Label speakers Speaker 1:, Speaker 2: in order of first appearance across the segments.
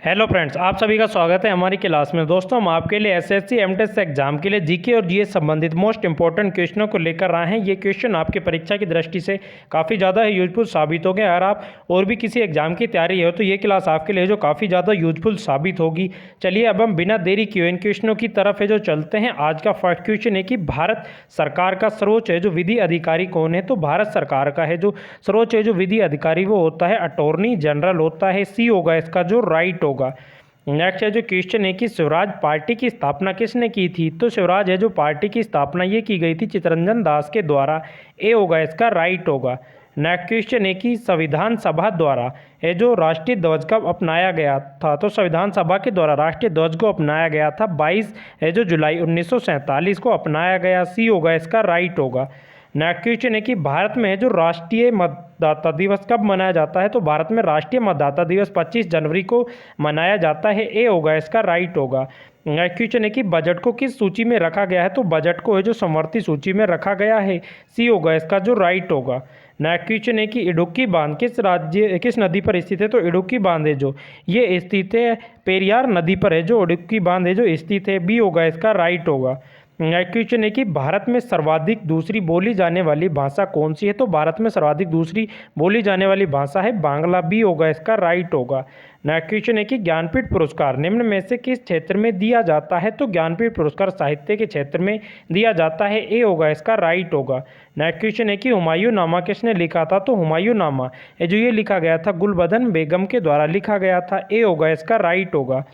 Speaker 1: Hello friends, आप सभी का स्वागत है हमारी क्लास में। दोस्तों, हम आपके लिए एसएससी एमटेस एग्जाम के लिए जीके और जीएस संबंधित मोस्ट इंपॉर्टेंट क्वेश्चनों को लेकर आए हैं। ये क्वेश्चन आपके परीक्षा की दृष्टि से काफ़ी ज़्यादा यूजफुल साबित होंगे। अगर आप और भी किसी एग्जाम की तैयारी हो तो ये क्लास आपके लिए जो काफ़ी ज़्यादा यूजफुल साबित होगी। चलिए अब हम बिना देरी किए इन क्वेश्चनों की तरफ है जो चलते हैं। आज का फर्स्ट क्वेश्चन है कि भारत सरकार का सर्वोच्च है जो विधि अधिकारी कौन है। तो भारत सरकार का है जो सर्वोच्च है जो विधि अधिकारी वो होता है अटॉर्नी जनरल होता है। सी होगा इसका जो राइट होगा। नेक्स्ट है जो क्वेश्चन है कि स्वराज पार्टी की स्थापना किसने की थी। तो स्वराज है जो पार्टी की स्थापना ये की गई थी चित्तरंजन दास के द्वारा। ए होगा इसका राइट होगा। नेक्स्ट क्वेश्चन है कि संविधान सभा द्वारा ये जो राष्ट्रीय ध्वज कब अपनाया गया था। तो संविधान सभा के द्वारा राष्ट्रीय ध्वज को अपनाया गया था 22 है जो जुलाई 1947 को अपनाया गया। सी होगा इसका राइट होगा। नेक्स्ट क्वेश्चन है कि भारत में है जो राष्ट्रीय मतदाता दिवस कब मनाया जाता है। तो भारत में राष्ट्रीय मतदाता दिवस 25 जनवरी को मनाया जाता है। ए होगा इसका राइट होगा। नेक्स्ट क्वेश्चन है कि बजट को किस सूची में रखा गया है। तो बजट को है जो समवर्ती सूची में रखा गया है। सी होगा इसका जो राइट होगा। नेक्स्ट क्वेश्चन है कि इडुक्की बांध किस नदी पर स्थित है। तो इडुक्की बांध है जो ये स्थित है पेरियार नदी पर है जो इडुक्की बांध है जो स्थित है। बी होगा इसका राइट होगा। नेक्स्ट क्वेश्चन है कि भारत में सर्वाधिक दूसरी बोली जाने वाली भाषा कौन सी है। तो भारत में सर्वाधिक दूसरी बोली जाने वाली भाषा है बांग्ला। बी होगा इसका राइट होगा। नेक्स्ट क्वेश्चन है कि ज्ञानपीठ पुरस्कार निम्न में से किस क्षेत्र में दिया जाता है। तो ज्ञानपीठ पुरस्कार साहित्य के क्षेत्र में दिया जाता है। ए होगा इसका राइट होगा। नेक्स्ट क्वेश्चन है कि हुमायूं नामा किसने लिखा था। तो हुमायूं नामा जो ये लिखा गया था गुलबदन बेगम के द्वारा लिखा गया था। ए होगा इसका राइट होगा।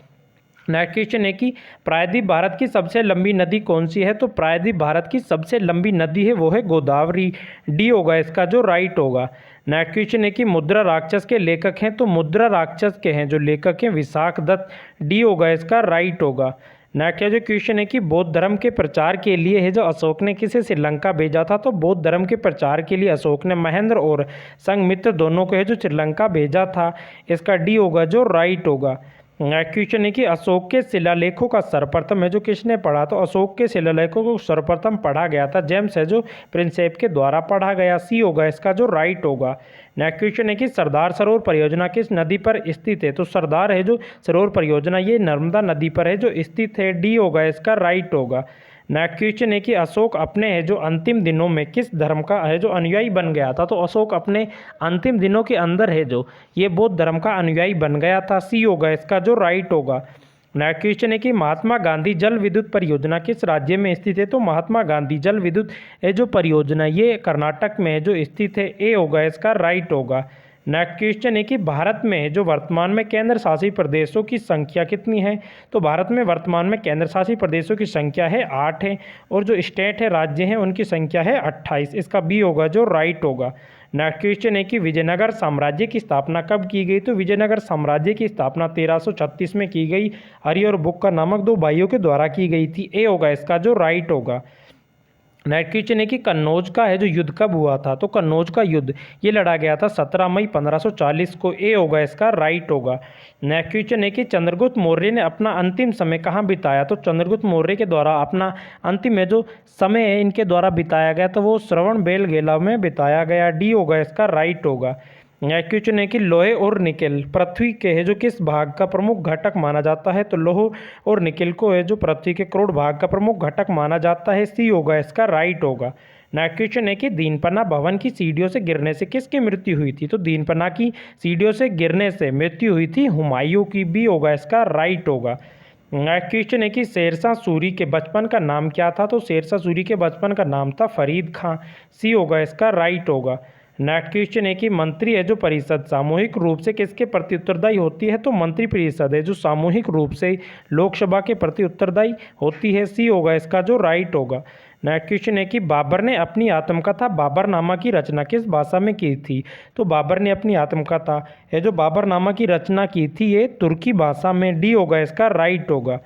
Speaker 1: नेक्स्ट क्वेश्चन है कि प्रायद्वीप भारत की सबसे लंबी नदी कौन सी है। तो प्रायद्वीप भारत की सबसे लंबी नदी है वो है गोदावरी। डी होगा इसका जो राइट होगा। नेक्स्ट क्वेश्चन है कि मुद्रा राक्षस के लेखक हैं। तो मुद्रा राक्षस के हैं जो लेखक हैं विशाख दत्त। डी होगा इसका राइट होगा। नेक्स्ट जो क्वेश्चन है कि बौद्ध धर्म के प्रचार के लिए है जो अशोक ने किसे श्रीलंका भेजा था। तो बौद्ध धर्म के प्रचार के लिए अशोक ने महेंद्र और संघमित्र दोनों को है जो श्रीलंका भेजा था। इसका डी होगा जो राइट होगा। नेक्स्ट क्वेश्चन है कि अशोक के शिलालेखों का सर्वप्रथम है जो किसने पढ़ा। तो अशोक के शिलालेखों को सर्वप्रथम पढ़ा गया था जेम्स है जो प्रिंसेप के द्वारा पढ़ा गया। सी होगा इसका जो राइट होगा। नेक्स्ट क्वेश्चन है कि सरदार सरोवर परियोजना किस नदी पर स्थित है। तो सरदार है जो सरोवर परियोजना ये नर्मदा नदी पर है जो स्थित है। डी होगा इसका राइट होगा। नेक्स्ट क्वेश्चन है कि अशोक अपने है जो अंतिम दिनों में किस धर्म का है जो अनुयायी बन गया था। तो अशोक अपने अंतिम दिनों के अंदर है जो ये बौद्ध धर्म का अनुयायी बन गया था। सी होगा इसका जो राइट होगा। नेक्स्ट क्वेश्चन है कि महात्मा गांधी जल विद्युत परियोजना किस राज्य में स्थित है। तो महात्मा गांधी जल विद्युत है जो परियोजना ये कर्नाटक में है जो स्थित है। ए होगा इसका राइट होगा। नेक्स्ट क्वेश्चन है कि भारत में जो वर्तमान में केंद्र शासित प्रदेशों की संख्या कितनी है। तो भारत में वर्तमान में केंद्र शासित प्रदेशों की संख्या है 8 है और जो स्टेट है राज्य हैं उनकी संख्या है 28। इसका बी होगा जो राइट होगा। नेक्स्ट क्वेश्चन है कि विजयनगर साम्राज्य की स्थापना कब की गई। तो विजयनगर साम्राज्य की स्थापना 1336 में की गई हरि और बुक्का नामक दो भाइयों के द्वारा की गई थी। ए होगा इसका जो राइट होगा। नेक्स्ट क्वेश्चन है कि कन्नौज का है जो युद्ध कब हुआ था। तो कन्नौज का युद्ध ये लड़ा गया था 17 मई 1540 को। ए होगा इसका राइट होगा। नेक्स्ट क्वेश्चन है कि चंद्रगुप्त मौर्य ने अपना अंतिम समय कहाँ बिताया। तो चंद्रगुप्त मौर्य के द्वारा अपना अंतिम में जो समय है इनके द्वारा बिताया गया तो वो श्रवणबेलगोला में बिताया गया। डी होगा इसका राइट होगा। नेक्स्ट क्वेश्चन है कि लोहे और निकेल पृथ्वी के है जो किस भाग का प्रमुख घटक माना जाता है। तो लोह और निकेल को है जो पृथ्वी के करोड़ भाग का प्रमुख घटक माना जाता है। सी होगा इसका राइट होगा। नेक्स्ट क्वेश्चन है कि दीनपन्ना भवन की सीढ़ियों से गिरने से किसकी मृत्यु हुई थी। तो दीनपन्ना की सीढ़ियों से गिरने से मृत्यु हुई थी हुमायूं की। बी होगा इसका राइट होगा। नेक्स्ट क्वेश्चन है कि शेरशाह सूरी के बचपन का नाम क्या था। तो शेरशाह सूरी के बचपन का नाम था फरीद खां। सी होगा इसका राइट होगा। नेक्स्ट क्वेश्चन है कि मंत्री है जो परिषद सामूहिक रूप से किसके प्रति उत्तरदायी होती है। तो मंत्री परिषद है जो सामूहिक रूप से लोकसभा के प्रति उत्तरदायी होती है। सी होगा इसका जो राइट होगा। नेक्स्ट क्वेश्चन है कि बाबर ने अपनी आत्मकथा बाबरनामा की रचना किस भाषा में की थी। तो बाबर ने अपनी आत्मकथा है जो बाबरनामा की रचना की थी ये तुर्की भाषा में। डी होगा इसका राइट होगा।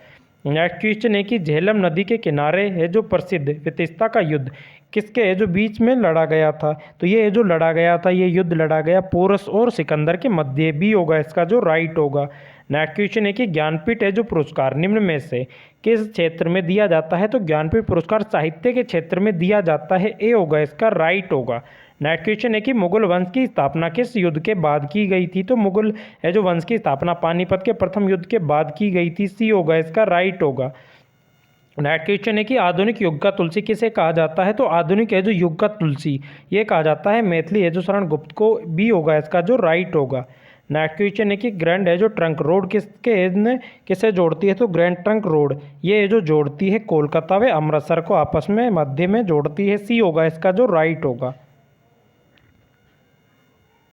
Speaker 1: नेक्स्ट क्वेश्चन है कि झेलम नदी के किनारे है जो प्रसिद्ध वितस्ता का युद्ध किसके है जो बीच में लड़ा गया था। तो ये जो लड़ा गया था ये युद्ध लड़ा गया पोरस और सिकंदर के मध्य। बी होगा इसका जो राइट होगा। नेक्स्ट क्वेश्चन है कि ज्ञानपीठ है जो पुरस्कार निम्न में से किस क्षेत्र में दिया जाता है। तो ज्ञानपीठ पुरस्कार साहित्य के क्षेत्र में दिया जाता है। ए होगा इसका राइट होगा। नेक्स्ट क्वेश्चन है कि मुगल वंश की स्थापना किस युद्ध के बाद की गई थी। तो मुगल है जो वंश की स्थापना पानीपत के प्रथम युद्ध के बाद की गई थी। सी होगा इसका राइट होगा। नेक्स्ट क्वेश्चन है कि आधुनिक युग का तुलसी किसे कहा जाता है। तो आधुनिक है जो युग का तुलसी ये कहा जाता है मैथिली है जो शरण गुप्त को। बी होगा इसका जो राइट होगा। नेक्स्ट क्वेश्चन है कि ग्रैंड है जो ट्रंक रोड किसे जोड़ती है। तो ग्रैंड ट्रंक रोड ये है जो जोड़ती है कोलकाता व अमृतसर को आपस में मध्य में जोड़ती है। सी होगा इसका जो राइट होगा।